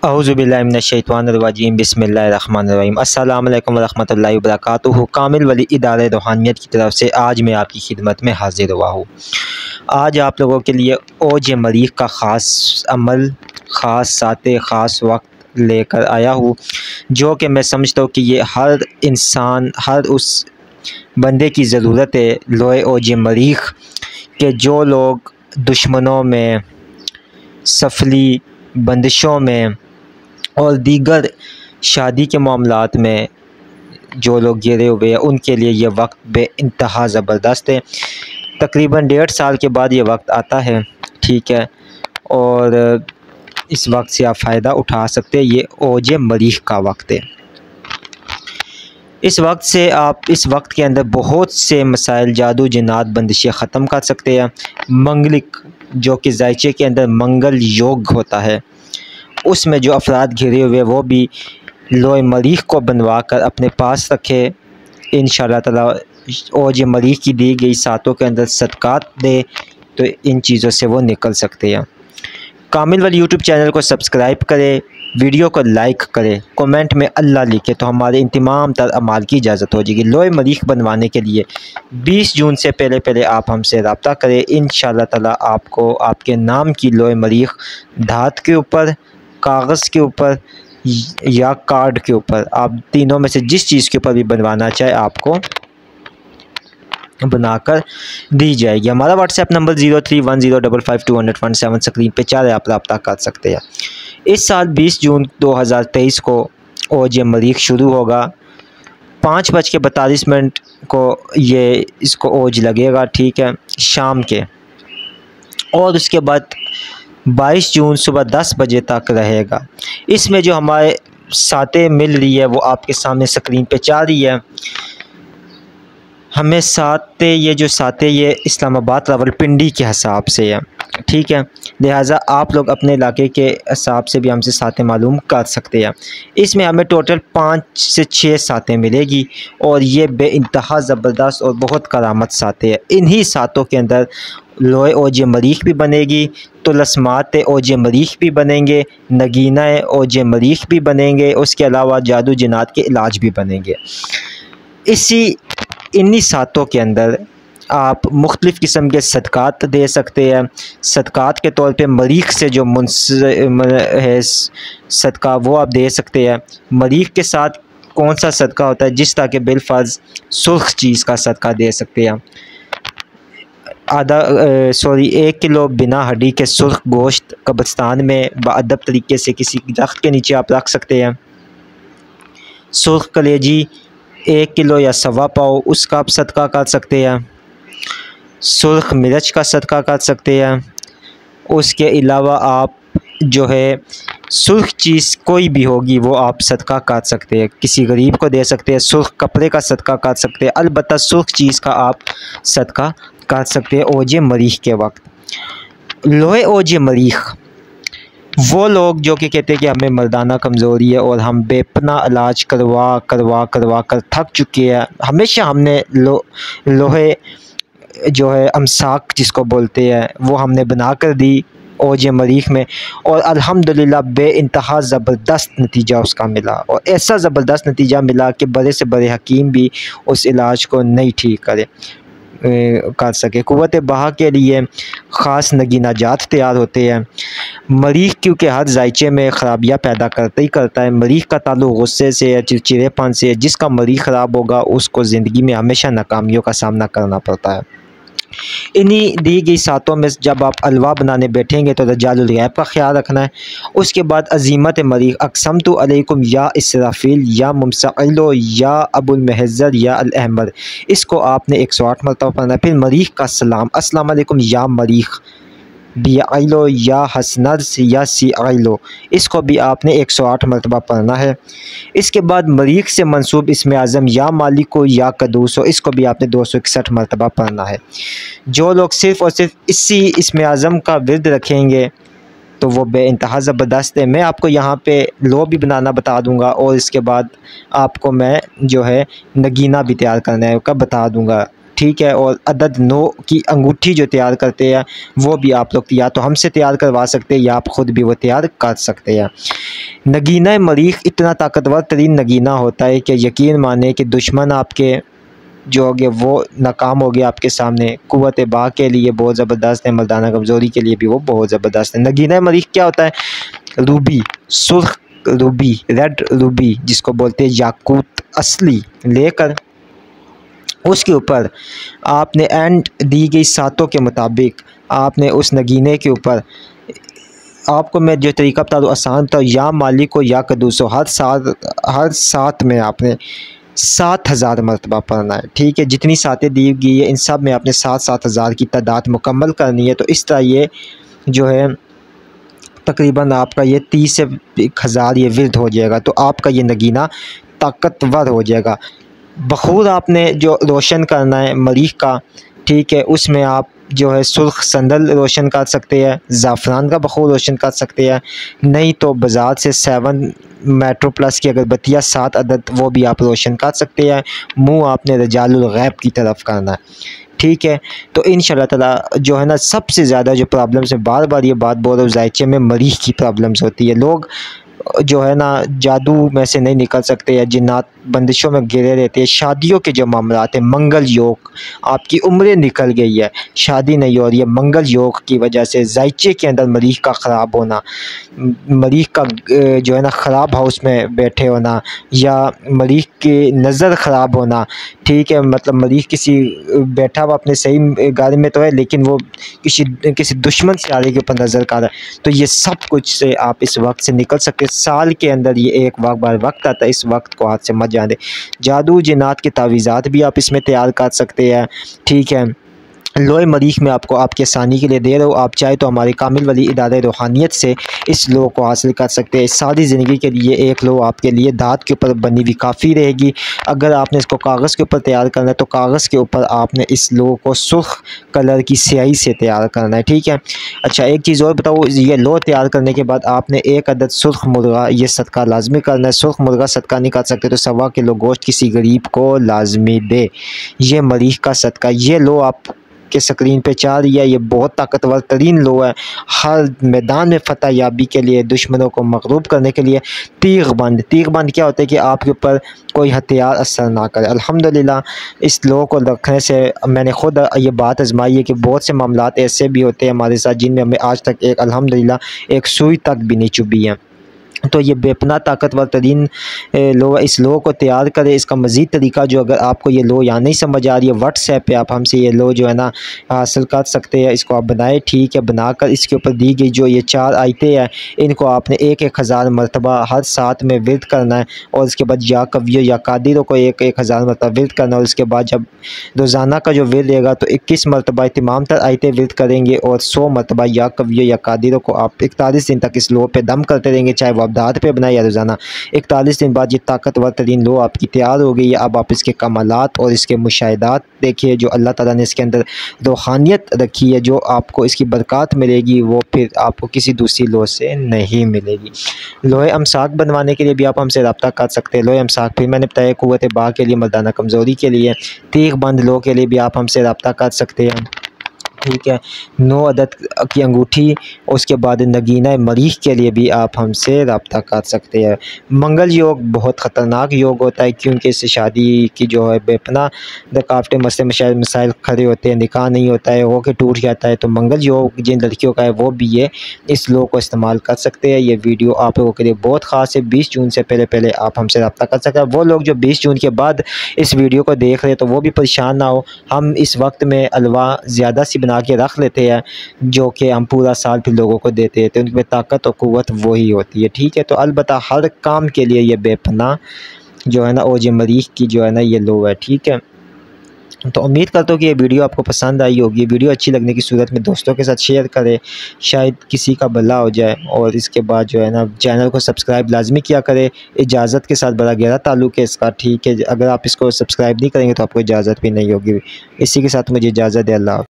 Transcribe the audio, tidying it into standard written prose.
औज़ुबिल्लाहि मिनश्शैतानिर्रजीम बिस्मिल्लाहिर्रहमानिर्रहीम अस्सलामु अलैकुम वरहमतुल्लाहि वबरकातुहू। कामिल वली इदारे रूहानियत की तरफ से आज मैं आपकी खिदमत में हाजिर हुआ हूँ। आज आप लोगों के लिए ओज मरीख का ख़ास अमल, ख़ास साते, ख़ास वक्त लेकर आया हूँ, जो कि मैं समझता हूँ कि ये हर इंसान, हर उस बंदे की ज़रूरत है। लोए ओज मरीख के जो लोग दुश्मनों में, सफली बंदिशों में और दीगर शादी के मामलात में जो लोग गिरे हुए हैं, उनके लिए ये वक्त बेइंतहा ज़बरदस्त है। तकरीबन 1.5 साल के बाद ये वक्त आता है, ठीक है, और इस वक्त से आप फ़ायदा उठा सकते हैं। ये ओज मरीख का वक्त है। इस वक्त के अंदर बहुत से मसाइल, जादू, जिन्नात, बंदिशें ख़त्म कर सकते हैं। मंगलिक, जो कि जायचे के अंदर मंगल योग होता है, उसमें जो अफराद घिरे हुए वो भी लोए मरीख को बनवा कर अपने पास रखे। इंशाअल्लाह ताला ओज मरीख की दी गई सातों के अंदर सदक़ात दे तो इन चीज़ों से वो निकल सकते हैं। कामिल वली यूट्यूब चैनल को सब्सक्राइब करें, वीडियो को लाइक करें, कमेंट में अल्लाह लिखे तो हमारे इंतमाम तर अमाल की इजाज़त हो जाएगी। लोए मरीख बनवाने के लिए 20 जून से पहले आप हमसे रब्ता करें। इंशाअल्लाह ताला आपको आपके नाम की लोए मरीख धात के ऊपर, कागज़ के ऊपर या कार्ड के ऊपर, आप तीनों में से जिस चीज़ के ऊपर भी बनवाना चाहे आपको बनाकर दी जाएगी। हमारा व्हाट्सएप नंबर 0310552217 स्क्रीन पे 4 आप रब्ता कर सकते हैं। इस साल 20 जून 2023 को ओज मरीख शुरू होगा। 5:42 को इसको ओज लगेगा, ठीक है, शाम के, और उसके बाद 22 जून सुबह 10 बजे तक रहेगा। इसमें जो हमारे साते मिल रही है वो आपके सामने स्क्रीन पे जा रही है। हमें ये साते ये इस्लामाबाद रावलपिंडी के हिसाब से है, ठीक है, लिहाजा आप लोग अपने इलाके के हिसाब से भी हमसे सातें मालूम कर सकते हैं। इसमें हमें टोटल 5 से 6 सातें मिलेगी और ये बेइंतहा ज़बरदस्त और बहुत करामत सातें हैं। इन्हीं सातों के अंदर लोए ओज मरीख भी बनेगी, तुलस्मात ओज मरीख भी बनेंगे, नगीना ओज मरीख भी बनेंगे, उसके अलावा जादू जिन्नात के इलाज भी बनेंगे। इन्हीं सातों के अंदर आप मुख्तलिफ़ किस्म के सदक़ात दे सकते हैं। सदक़ात के तौर पे मरीख से जो है सदका वो आप दे सकते हैं। मरीख के साथ कौन सा सदका होता है, जिस तरह के बिलफ़र्ज़ सुर्ख चीज़ का सदका दे सकते हैं। 1 किलो बिना हड्डी के सुर्ख गोश्त कब्रिस्तान में बाअदब तरीके से किसी दरख्त के नीचे आप रख सकते हैं। सुर्ख कलेजी 1 किलो या 1.25 पाव, उसका आप सदका कर सकते हैं। सुर्ख मिर्च का सदका कर सकते हैं। उसके अलावा आप जो है सुर्ख चीज़ कोई भी होगी वो आप सदका कर सकते हैं, किसी गरीब को दे सकते हैं। सुर्ख कपड़े का सदका कर सकते हैं। अलबत्ता सुर्ख चीज़ का आप सदका कर सकते हैं ओज मरीख के वक्त। लोए ओज मरीख वो लोग जो कि कहते हैं कि हमें मर्दाना कमज़ोरी है और हम बेपना इलाज करवा कर थक चुके हैं। हमेशा हमने लोहे जो है अमसाक जिसको बोलते हैं वो हमने बना कर दी ओज मरीख में, और अल्हम्दुलिल्लाह बेइंतहा ज़बरदस्त नतीजा उसका मिला, और ऐसा ज़बरदस्त नतीजा मिला कि बड़े से बड़े हकीम भी उस इलाज को नहीं ठीक कर सके। क़ुव्वत बहा के लिए ख़ास नगीना जात तैयार होते हैं। मरीख क्योंकि हर जायचे में ख़राबियाँ पैदा करता ही करता है। मरीख का ताल्लुक़ गुस्से से या चिड़चिड़ेपन से। जिसका मरीख ख़राब होगा उसको ज़िंदगी में हमेशा नाकामियों का सामना करना पड़ता है। इन्हीं दी गई सातों में जब आप अलवा बनाने बैठेंगे तो रजालुल गैब का ख्याल रखना है। उसके बाद अज़ीमत मरीख, अक़समतु अलैकुम या इसराफील या मुमसइलो या अबुल महज़र या अल अहमर, इसको आपने 108 मरतबा पढ़ना है। फिर मरीख का सलाम, अस्सलाम अलैकुम या मरीख बी आइलो या हसनर्स या सी आइलो, इसको भी आपने 108 मरतबा पढ़ना है। इसके बाद मरीख से मंसूब इसमें आज़म या मालिको या कदूसो, इसको भी आपने 261 मरतबा पढ़ना है। जो लोग सिर्फ़ और सिर्फ इसी इसमें आज़म का विर्द रखेंगे तो वो बेइंतहा ज़बरदस्त है। मैं आपको यहाँ पे लो भी बनाना बता दूँगा और इसके बाद आपको मैं जो है नगीना भी तैयार करना है का बता दूँगा, ठीक है। और अदद 9 की अंगूठी जो तैयार करते हैं वो भी आप लोग या तो हमसे तैयार करवा सकते हैं या आप ख़ुद भी वो तैयार कर सकते हैं। नगीना मरीख इतना ताकतवर तरीन नगीना होता है कि यकीन माने कि दुश्मन आपके जो हो गया वो नाकाम हो गया आपके सामने। कुव्वत बा के लिए बहुत ज़बरदस्त है, मर्दाना कमज़ोरी के लिए भी वो बहुत ज़बरदस्त है। नगीना मरीख क्या होता है? रूबी, सुर्ख रूबी, रेड रूबी जिसको बोलते हैं याकूत असली लेकर उसके ऊपर आपने एंड दी गई सातों के मुताबिक आपने उस नगीने के ऊपर, आपको मैं जो तरीका बता दूँ आसान था, या मालिक को या कदूसो, हर सात में आपने 7,000 मरतबा पढ़ना है। ठीक है, जितनी सातें दी गई है इन सब में आपने 7,000 की तादाद मुकम्मल करनी है। तो इस तरह ये जो है तकरीबन आपका ये 30 से 1,000 ये विर्द हो जाएगा। तो आपका ये नगीना ताकतवर हो जाएगा। बखूर आपने जो रोशन करना है मरीख का, ठीक है, उसमें आप जो है सुर्ख संदल रोशन कर सकते हैं, ज़ाफ़रान का बखूर रोशन कर सकते हैं, नहीं तो बाज़ार से 7 मेट्रो प्लस की अगरबत्तियाँ 7 अदद वो भी आप रोशन कर सकते हैं। मुँह आपने रजालुल गैब की तरफ करना है। ठीक है, तो इंशाल्लाह ताला जो है ना सबसे ज़्यादा जो प्रॉब्लम्स है, बार बार ये बात बोल रहा हूँ, जायचे में मरीख की प्रॉब्लम्स होती है। लोग जो है ना जादू में से नहीं निकल सकते या जिन्नात बंदिशों में घिरे रहते हैं। शादियों के जो मामलात हैं, मंगल योग, आपकी उम्रें निकल गई है, शादी नहीं हो रही है, मंगल योग की वजह से जायचे के अंदर मरीख का ख़राब होना, मरीख का जो है ना ख़राब हाउस में बैठे होना, या मरीख की नज़र ख़राब होना। ठीक है, मतलब मरीख किसी बैठा हुआ अपने सही गाड़ी में तो है लेकिन वो किसी दुश्मन सियारे के ऊपर नज़र कर रहा है। तो ये सब कुछ से आप इस वक्त से निकल सकते हैं। साल के अंदर ये एक बार वक्त आता है, इस वक्त को हाथ से मत जाने। जादू जिन्नात के तावीज़ात भी आप इसमें तैयार कर सकते हैं। ठीक है, लोहे मरीख में आपको आपकी आसानी के लिए दे रहा हूँ, आप चाहे तो हमारे कामिल वली इदारे रूहानियत से इस लो को हासिल कर सकते हैं। सारी ज़िंदगी के लिए एक लो आपके लिए धात के ऊपर बनी हुई काफ़ी रहेगी। अगर आपने इसको कागज़ के ऊपर तैयार करना है तो कागज़ के ऊपर आपने इस लो को सुर्ख कलर की स्याही से तैयार करना है। ठीक है, अच्छा एक चीज़ और बताऊँ, ये लो तैयार करने के बाद आपने 1 अदद सुर्ख मुर्गा ये सदका लाजमी करना है। सुर्ख मुर्गा सदका नहीं कर सकते तो 1.25 किलो गोश्त किसी गरीब को लाजमी दे। ये मरीख का सदका, ये लो आप के स्क्रीन पे चाह रही है, ये बहुत ताकतवर तरीन लो है हर मैदान में फतह याबी के लिए, दुश्मनों को मगलूब करने के लिए। तीग बंद क्या होता है कि आपके ऊपर कोई हथियार असर ना करे। अल्हम्दुलिल्लाह इस लो को रखने से मैंने ख़ुद ये बात आजमाई है कि बहुत से मामलात ऐसे भी होते हैं हमारे साथ जिनमें हमें आज तक अल्हम्दुलिल्लाह एक सुई तक भी नहीं चुभी है। तो ये बेपना ताकतवर तरीन लो, इस लो को तैयार करें। इसका मज़ीद तरीका जो अगर आपको ये लो या नहीं समझ आ रही है, व्हाट्सएप पे आप हमसे ये लो जो है ना हासिल कर सकते हैं। इसको आप बनाएं, ठीक है, बनाकर इसके ऊपर दी गई जो ये 4 आयतें हैं इनको आपने 1,000 मरतबा हर साथ में विर्द करना है। और उसके बाद या कवियों या कादिरों को 1,000 मरतबा विर्द करना है। और उसके बाद जब रोज़ाना का जो विर्द रहेगा तो 21 मरतबा तमाम तर आयतें विर्द करेंगे और 100 मरतबा या कवियों या कादिरों को आप 41 दिन तक इस लो पे दम करते रहेंगे, चाहे वो आप दाद पे बनाए या रोज़ाना। 41 दिन बाद ये ताकतवर तरीन लो आपकी तैयार हो गई है। अब आप इसके कमालात और इसके मुशाहिदात देखिए, जो अल्लाह ताला ने इसके अंदर रूहानियत रखी है, जो आपको इसकी बरक़ात मिलेगी वो फिर आपको किसी दूसरी लो से नहीं मिलेगी। लोहे अमसाक बनवाने के लिए भी आप हमसे रब्ता कर सकते हैं। लोहे अमसाक फिर मैंने बताया कुव्वत बा के लिए, मर्दाना कमज़ोरी के लिए। तीग बंद लो के लिए भी आप हमसे रब्ता कर सकते हैं। ठीक है, 9 अदद की अंगूठी, उसके बाद नगीना मरीख के लिए भी आप हमसे रब्ता कर सकते हैं। मंगल योग बहुत ख़तरनाक योग होता है क्योंकि इससे शादी की जो है बेपना दकावटें मसाइल खड़े होते हैं, निकाह नहीं होता है, हो के टूट जाता है। तो मंगल योग जिन लड़कियों का है वो भी ये इस लो को इस्तेमाल कर सकते हैं। ये वीडियो आप लोगों के लिए बहुत ख़ास है। 20 जून से पहले आप हमसे रब्ता कर सकते हैं। वो लोग जो 20 जून के बाद इस वीडियो को देख रहे हैं तो वो भी परेशान ना हो, हम इस वक्त में अलवा ज़्यादा सी बना के रख लेते हैं जो कि हम पूरा साल फिर लोगों को देते हैं, तो उनमें ताकत और क़ुव्वत वही होती है। ठीक है, तो अलबत्ता हर काम के लिए ये बेपना जो है ना ओज मरीख की जो है ना ये लो है। ठीक है, तो उम्मीद करता हूँ कि ये वीडियो आपको पसंद आई होगी। वीडियो अच्छी लगने की सूरत में दोस्तों के साथ शेयर करें, शायद किसी का भला हो जाए। और इसके बाद जो है ना चैनल को सब्सक्राइब लाजमी किया करें। इजाज़त के साथ बड़ा गहरा ताल्लुक़ है इसका। ठीक है, अगर आप इसको सब्सक्राइब नहीं करेंगे तो आपको इजाज़त भी नहीं होगी। इसी के साथ मुझे इजाज़त है। अल्लाह।